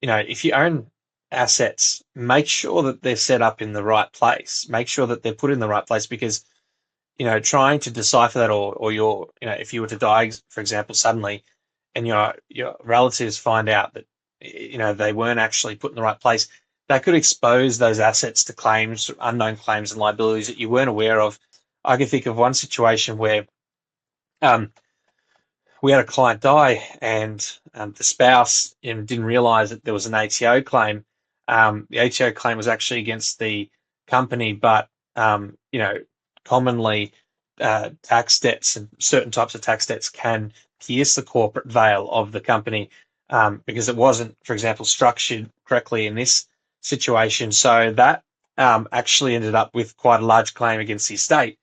if you own assets, make sure that they're set up in the right place. Make sure that they're put in the right place because, trying to decipher that or if you were to die, for example, suddenly and your relatives find out that, they weren't actually put in the right place, that could expose those assets to claims, unknown claims and liabilities that you weren't aware of. I can think of one situation where um, we had a client die, and the spouse didn't realize that there was an ATO claim. The ATO claim was actually against the company, but commonly tax debts and certain types of tax debts can pierce the corporate veil of the company because it wasn't, for example, structured correctly in this situation. So that actually ended up with quite a large claim against the estate.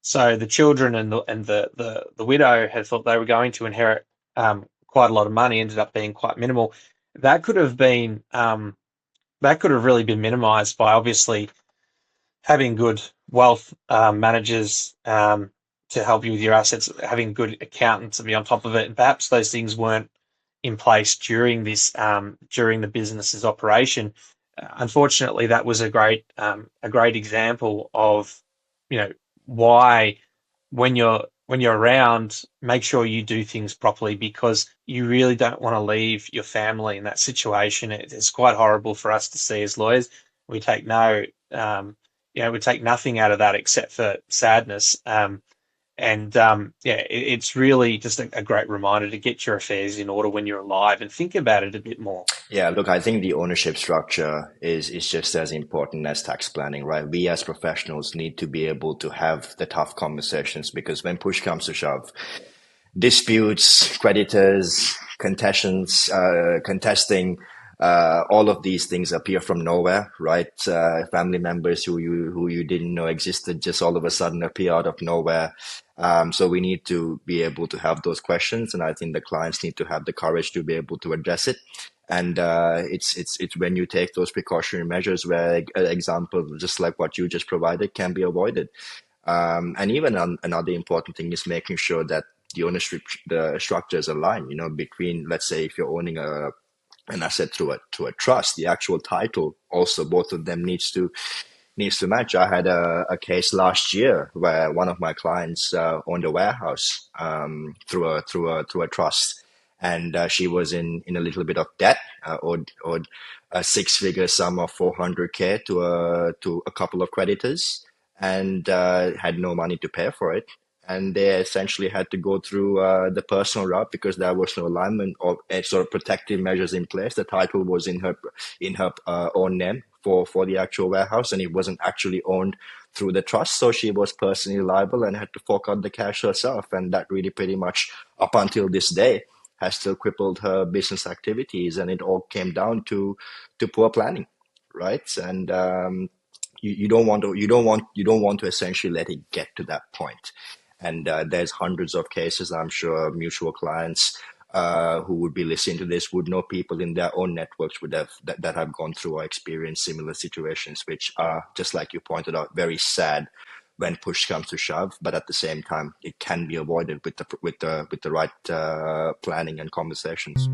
So the children and the widow had thought they were going to inherit quite a lot of money, ended up being quite minimal. That could have been that could have really been minimized by obviously having good wealth managers to help you with your assets, having good accountants to be on top of it, and perhaps those things weren't in place during the business's operation. Unfortunately, that was a great example of why when you're around, make sure you do things properly because you really don't want to leave your family in that situation. It's quite horrible for us to see as lawyers. We take no, we take nothing out of that except for sadness. It's really just a great reminder to get your affairs in order when you're alive and think about it a bit more. Yeah, look, I think the ownership structure is just as important as tax planning, right? We as professionals need to be able to have the tough conversations because when push comes to shove, disputes, creditors, contestions, contesting, all of these things appear from nowhere, right? Family members who you didn't know existed just all of a sudden appear out of nowhere. So we need to be able to have those questions, and I think the clients need to have the courage to be able to address it. And it's when you take those precautionary measures where example, just like what you just provided, can be avoided. And even another important thing is making sure that the ownership the structures align, between, let's say, if you're owning an asset through a trust, the actual title also, both of them needs to match. I had a case last year where one of my clients owned a warehouse through a trust, and she was in a little bit of debt, owed a six-figure sum of 400K to a couple of creditors, and had no money to pay for it. And they essentially had to go through the personal route because there was no alignment or sort of protective measures in place. The title was in her own name for the actual warehouse, and it wasn't actually owned through the trust. So she was personally liable and had to fork out the cash herself. And that really pretty much, up until this day, has still crippled her business activities. And it all came down to poor planning, right? And you don't want to essentially let it get to that point. And there's hundreds of cases. I'm sure mutual clients who would be listening to this would know people in their own networks that have gone through or experienced similar situations, which are, just like you pointed out, very sad when push comes to shove. But at the same time, it can be avoided with the right planning and conversations.